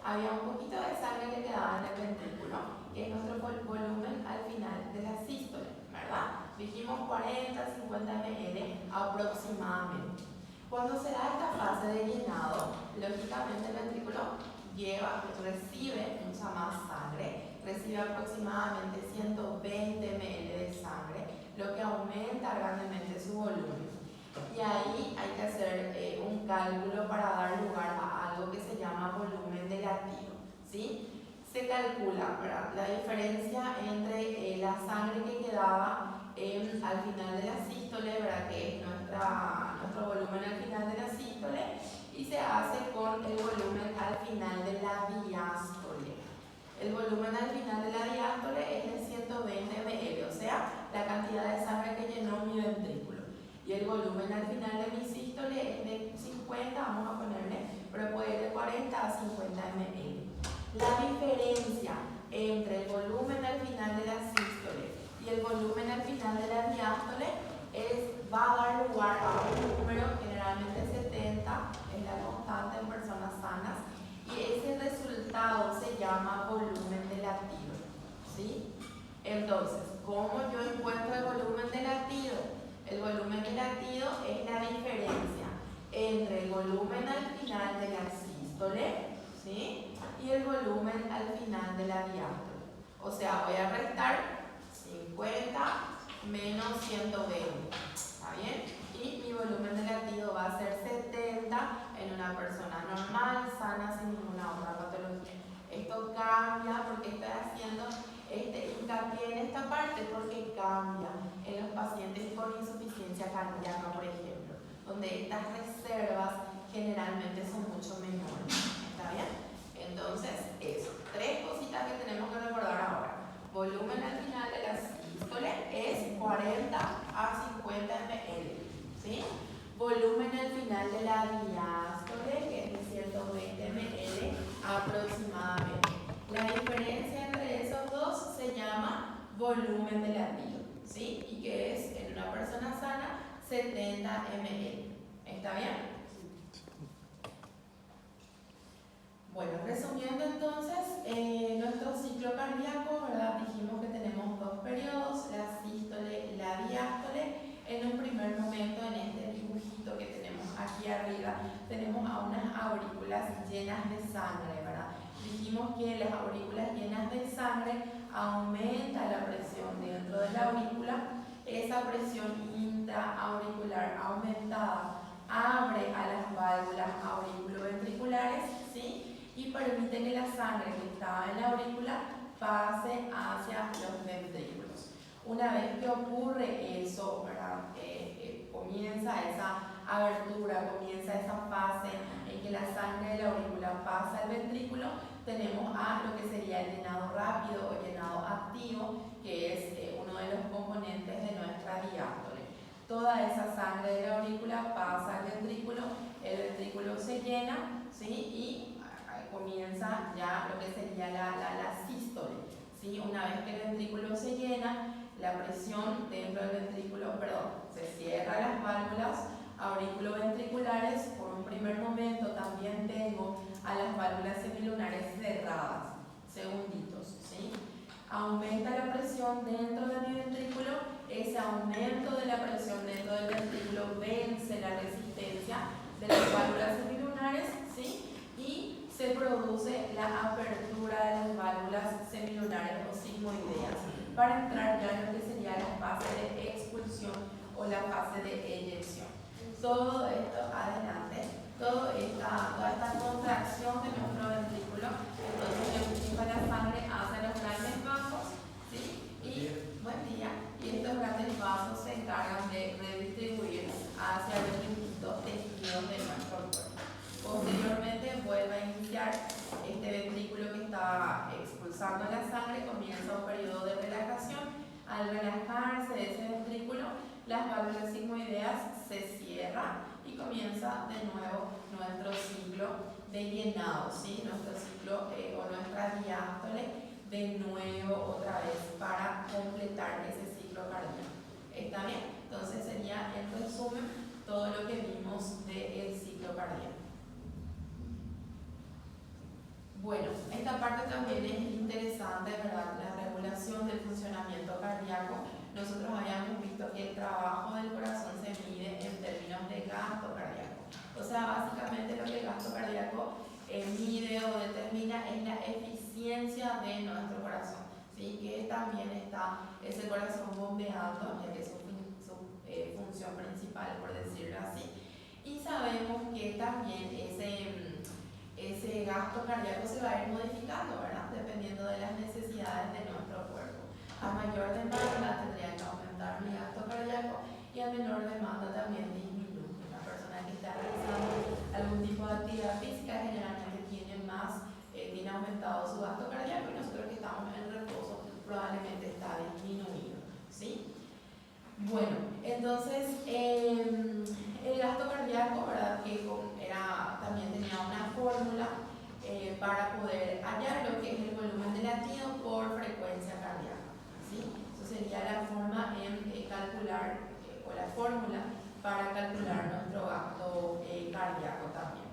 había un poquito de sangre que quedaba en el ventrículo, que es nuestro volumen al final de la sístole, ¿verdad? Dijimos 40-50 ml aproximadamente. Cuando se da esta fase de llenado, lógicamente el ventrículo recibe mucha más sangre, recibe aproximadamente 120 ml de sangre, lo que aumenta grandemente su volumen. Y ahí hay que hacer un cálculo para dar lugar a algo que se llama volumen de latido, ¿sí? Se calcula, ¿verdad?, la diferencia entre la sangre que quedaba al final de la sístole, ¿verdad?, que es nuestro volumen al final de la sístole, y se hace con el volumen al final de la diástole. El volumen al final de la diástole es de 120 ml, o sea, la cantidad de sangre que llenó mi ventrículo. Y el volumen al final de mi sístole es de 50, vamos a ponerle, pero puede ir de 40 a 50 ml. La diferencia entre el volumen al final de la sístole y el volumen al final de la diástole va a dar lugar a un número, generalmente 70, es la constante en personas sanas, y ese resultado se llama volumen de latido, ¿sí? Entonces, ¿cómo yo encuentro el volumen de latido? El volumen de latido es la diferencia entre el volumen al final de la sístole, ¿sí?, y el volumen al final de la diástole. O sea, voy a restar 50 menos 120, ¿está bien? Y mi volumen de latido va a ser 70 en una persona normal, sana, sin ninguna otra patología. Esto cambia porque estoy haciendo hincapié en esta parte, porque cambia en los pacientes con insuficiencia cardíaca, por ejemplo, donde estas reservas generalmente son mucho menores. ¿Está bien? Entonces, eso. 3 cositas que tenemos que recordar ahora. Volumen al final de la sístole es 40 a 50 ml, ¿sí? Volumen al final de la diástole, que es de 120 ml aproximadamente. La diferencia entre esos dos se llama volumen de latido, ¿sí? Y que es en una persona sana 70 ml. ¿Está bien? Bueno, resumiendo entonces, nuestro ciclo cardíaco, ¿verdad? Dijimos que tenemos 2 periodos, la sístole y la diástole. En un primer momento, en este dibujito que tenemos aquí arriba, tenemos a unas aurículas llenas de sangre, ¿verdad? Dijimos que las aurículas llenas de sangre aumenta la presión dentro de la aurícula. Esa presión intraauricular aumentada abre a las válvulas auriculoventriculares, ¿sí?, y permite que la sangre que estaba en la aurícula pase hacia los ventrículos. Una vez que ocurre eso, ¿verdad?, comienza esa abertura, comienza esa fase en que la sangre de la aurícula pasa al ventrículo, tenemos a lo que sería el llenado rápido o llenado activo, que es uno de los componentes de nuestra diástole. Toda esa sangre de la aurícula pasa al ventrículo, el ventrículo se llena, ¿sí?, y comienza ya lo que sería la sístole, ¿sí? Una vez que el ventrículo se llena, la presión dentro del ventrículo, se cierran las válvulas auriculoventriculares. Por un primer momento también tengo a las válvulas semilunares cerradas, segunditos, ¿sí? Aumenta la presión dentro de mi ventrículo. Ese aumento de la presión dentro del ventrículo vence la resistencia de las válvulas semilunares, ¿sí?, y se produce la apertura de las válvulas semilunares o sigmoideas para entrar ya en lo que sería la fase de expulsión o la fase de eyección. Todo esto adelante, toda esta contracción de nuestro ventrículo, entonces empuja la sangre hacia los grandes vasos, ¿sí? Y buen día. Y estos grandes vasos se encargan de redistribuir hacia los distintos tejidos de nuestro cuerpo. Posteriormente vuelve a iniciar este ventrículo que está expulsando la sangre, comienza un periodo de relajación. Al relajarse ese ventrículo, las válvulas sigmoideas se cierran y comienza de nuevo nuestro ciclo de llenado, ¿sí?, nuestro ciclo o nuestra diástole de nuevo otra vez para completar ese ciclo cardíaco. ¿Está bien? Entonces sería en resumen todo lo que vimos del ciclo cardíaco. Bueno, esta parte también es interesante, ¿verdad? La regulación del funcionamiento cardíaco. Nosotros habíamos visto que el trabajo del corazón se mide en términos de gasto cardíaco. O sea, básicamente lo que el gasto cardíaco mide o determina es la eficiencia de nuestro corazón, ¿sí? Que también está ese corazón bombeando, ya que es su función principal, por decirlo así. Y sabemos que también ese gasto cardíaco se va a ir modificando, ¿verdad? Dependiendo de las necesidades de nuestro cuerpo. A mayor demanda tendría que aumentar mi gasto cardíaco y a menor demanda también disminuye. Una persona que está realizando algún tipo de actividad física generalmente tiene aumentado su gasto cardíaco, y nosotros que estamos en reposo probablemente está disminuido, ¿sí? Bueno, entonces el gasto cardíaco, ¿verdad? Que también tenía una fórmula para poder hallar lo que es el volumen de latido por frecuencia cardíaca, ¿sí? Eso sería la forma en calcular o la fórmula para calcular nuestro gasto cardíaco también.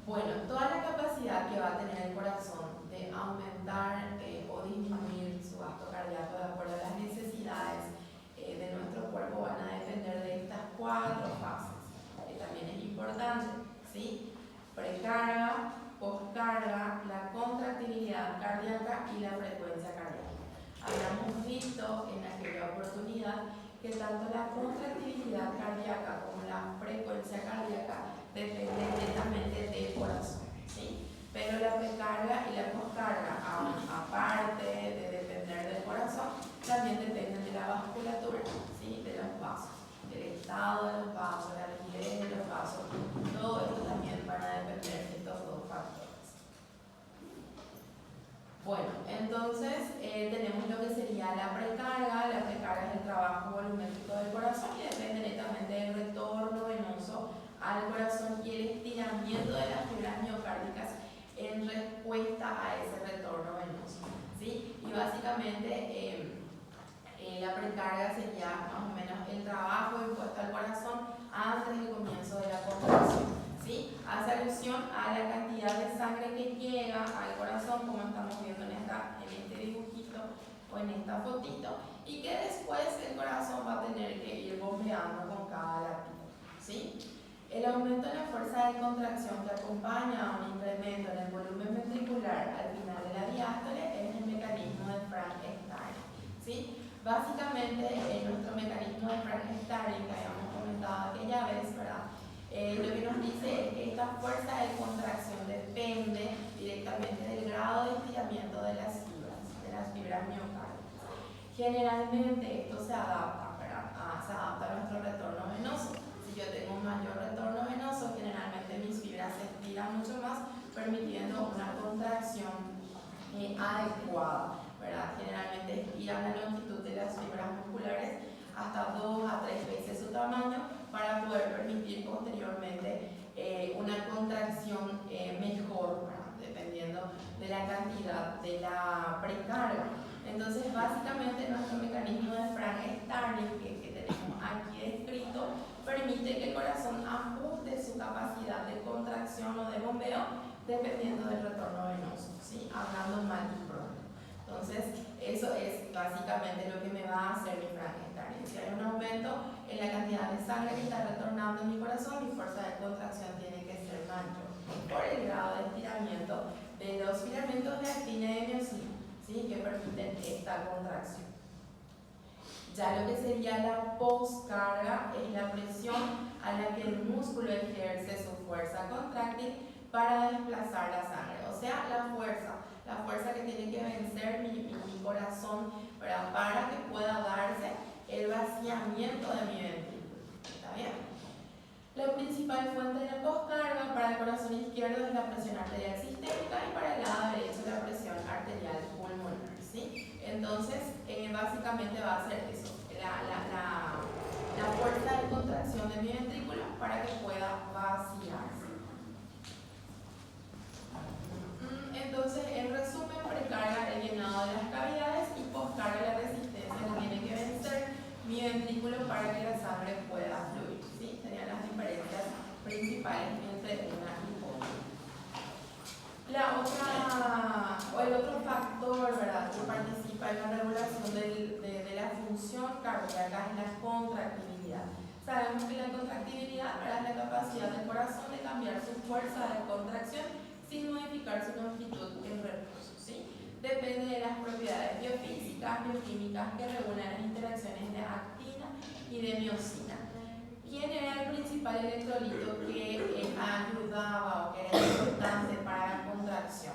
Bueno, toda la capacidad que va a tener el corazón de aumentar o disminuir su gasto cardíaco de acuerdo a las necesidades de nuestro cuerpo van a depender de estas 4 fases, que también es importante, ¿sí? Precarga, poscarga, la contractilidad cardíaca y la frecuencia cardíaca. Habíamos visto en aquella oportunidad que tanto la contractilidad cardíaca como la frecuencia cardíaca dependen netamente del corazón, ¿sí? Pero la precarga y la poscarga, aparte de depender del corazón, también dependen de la vasculatura, ¿sí? De los vasos, del estado de los vasos, la rigidez de los vasos. Todo esto también van a depender de estos 2 factores. Bueno, entonces tenemos lo que sería la precarga. La precarga es el trabajo volumétrico del corazón y depende netamente del retorno venoso al corazón y el estiramiento de las fibras miocárdicas en respuesta a ese retorno venoso, ¿sí? Y básicamente la precarga sería más o menos el trabajo impuesto al corazón antes del comienzo de la contracción, ¿sí? Hace alusión a la cantidad de sangre que llega al corazón, como estamos viendo en este dibujito o en esta fotito, y que después el corazón va a tener que ir bombeando con cada latido, ¿sí? El aumento en la fuerza de contracción que acompaña a un incremento en el volumen ventricular al final de la diástole es el mecanismo de Frank-Starling, ¿sí? Básicamente, nuestro mecanismo de Frank-Starling que habíamos comentado aquella vez, ¿verdad? Lo que nos dice es que esta fuerza de contracción depende directamente del grado de estiramiento de las fibras miocárdicas. Generalmente esto se adapta, ¿verdad? Se adapta a nuestro retorno venoso. Si yo tengo un mayor retorno venoso, generalmente mis fibras se estiran mucho más, permitiendo una contracción adecuada, ¿verdad? Generalmente estiran la longitud de las fibras musculares hasta 2 a 3 veces su tamaño para poder permitir posteriormente una contracción mejor, ¿verdad? Dependiendo de la cantidad de la precarga. Entonces, básicamente nuestro mecanismo de Frank-Starling que tenemos aquí descrito permite que el corazón ajuste su capacidad de contracción o de bombeo dependiendo del retorno venoso, ¿sí? Hablando mal y pronto. Entonces, eso es básicamente lo que me va a hacer mi Frank-Starling. Si hay un aumento en la cantidad de sangre que está retornando en mi corazón, mi fuerza de contracción tiene que ser mayor por el grado de estiramiento de los filamentos de actina y de miocina, ¿sí? Que permiten esta contracción. Ya lo que sería la poscarga es la presión a la que el músculo ejerce su fuerza contráctil para desplazar la sangre. O sea, la fuerza que tiene que vencer mi corazón, ¿verdad? Para que pueda darse el vaciamiento de mi ventrículo. ¿Está bien? La principal fuente de poscarga para el corazón izquierdo es la presión arterial sistémica y para el lado derecho la presión arterial pulmonar, ¿sí? Entonces, básicamente va a ser eso, la fuerza de contracción de mi ventrículo para que pueda vaciarse. Entonces, en resumen, precarga el llenado de las cavidades y poscarga la resistencia que tiene que vencer mi ventrículo para que la sangre pueda fluir, ¿sí? Serían las diferencias principales entre una y otra. principal en la regulación de la función cardíaca es la contractibilidad. Sabemos que la contractibilidad es la capacidad del corazón de cambiar su fuerza de contracción sin modificar su longitud en reposo, ¿sí? Depende de las propiedades biofísicas, bioquímicas que regulan las interacciones de actina y de miosina. ¿Quién era el principal electrolito que ayudaba o que era importante para la contracción?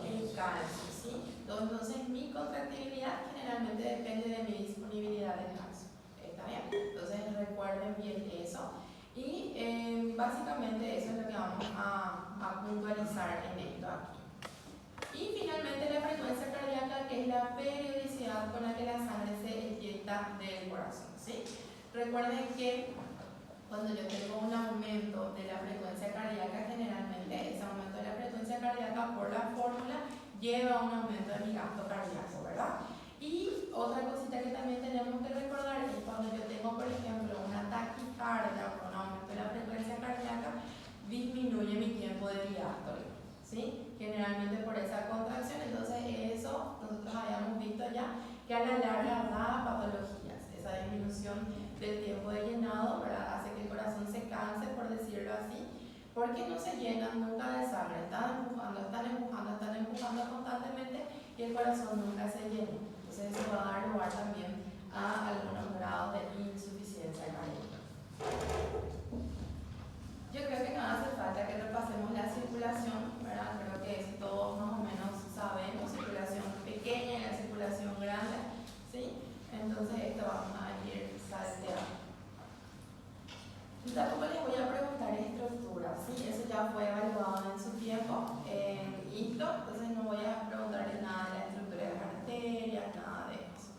El calcio, ¿sí? Entonces mi contractibilidad generalmente depende de mi disponibilidad de calcio. ¿Está bien? Entonces recuerden bien eso. Y básicamente eso es lo que vamos a puntualizar en esto aquí. Y finalmente la frecuencia cardíaca, que es la periodicidad con la que la sangre se eyecta del corazón, ¿sí? Recuerden que cuando yo tengo un aumento de la frecuencia cardíaca, generalmente ese aumento de la frecuencia cardíaca por la fórmula lleva a un aumento de mi gasto cardíaco, ¿verdad? Y otra cosita que también tenemos que recordar es cuando yo tengo, por ejemplo, una taquicardia o un aumento de la frecuencia cardíaca, disminuye mi tiempo de diástole, ¿sí? Generalmente por esa contracción. Entonces eso nosotros habíamos visto ya que a la larga da patologías. Esa disminución del tiempo de llenado, ¿verdad?, hace que el corazón se canse, por decirlo así, porque no se llenan nunca de sangre. Están empujando constantemente y el corazón nunca se llena. Entonces eso va a dar lugar también a algunos grados de insuficiencia cardíaca. Yo creo que no hace falta que repasemos la circulación, ¿verdad? Creo que eso todos más o menos sabemos, circulación pequeña y la circulación grande, ¿sí? Entonces esto vamos a ir salteando. Y tampoco les voy a preguntar estructura, ¿sí? Eso ya fue evaluado en su tiempo en ISTO, entonces no voy a preguntarles nada de la estructura de las arterias, nada de eso.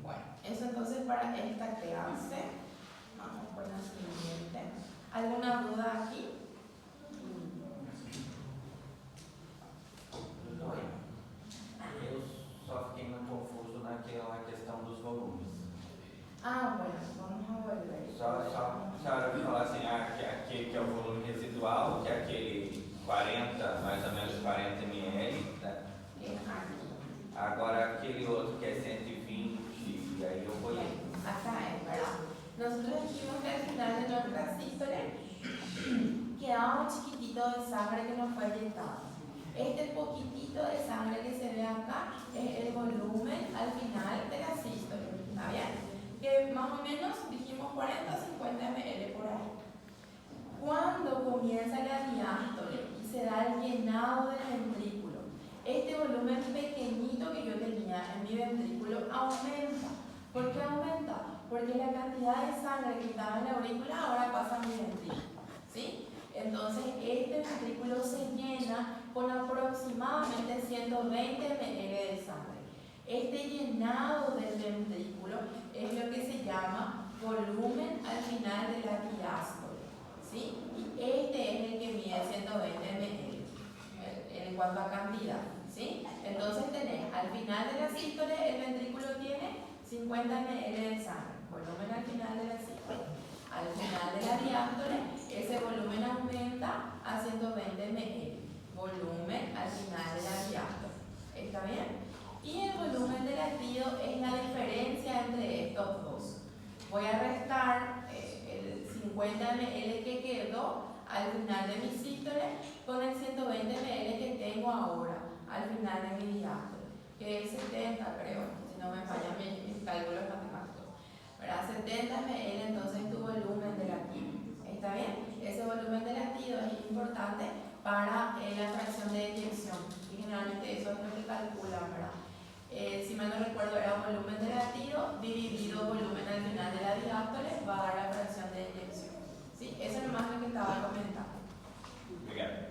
Bueno, eso entonces para esta clase. Vamos con la siguiente. ¿Alguna duda aquí? Eu só fiquei muito confuso naquela questão dos volumes. Bueno, vamos a volver. Só a senhora me falar assim, que é o volume residual, que é aquele 40, mais ou menos 40 ml, tá? Agora aquele outro que é 120, e aí eu vou... Acá es, ¿verdad? Nosotros dijimos que al final de nuestra sístole quedaba un chiquitito de sangre que nos fue eyectado. Este poquitito de sangre que se ve acá es el volumen al final de la sístole, ¿está bien? Que más o menos dijimos 40 o 50 ml por ahí. Cuando comienza la diástole y se da el llenado del ventrículo, este volumen pequeñito que yo tenía en mi ventrículo aumenta. ¿Por qué aumenta? Porque la cantidad de sangre que estaba en la aurícula ahora pasa a mi ventrículo, ¿sí? Entonces este ventrículo se llena con aproximadamente 120 ml de sangre. Este llenado del ventrículo es lo que se llama volumen al final de la diástole, ¿sí? Y este es el que mide 120 ml en cuanto a cantidad, ¿sí? Entonces tenés al final de la sístole el ventrículo tiene 50 ml de sangre, volumen al final de la sístole. Al final de la diástole ese volumen aumenta a 120 ml, volumen al final de la diástole. ¿Está bien? Y el volumen de latido es la diferencia entre estos dos. Voy a restar el 50 ml que quedó al final de mi sístole con el 120 ml que tengo ahora al final de mi diástole, que es 70, creo, si no me fallan mis cálculos matemáticos, ¿verdad? 70 ml entonces tu volumen de latido. ¿Está bien? Ese volumen de latido es importante para la fracción de eyección y generalmente eso es lo que calculan, ¿verdad? Si mal no recuerdo era volumen de latido dividido volumen al final de la diástole va a dar la fracción de eyección, ¿sí? Eso es nomás lo que estaba comentando. Obrigado.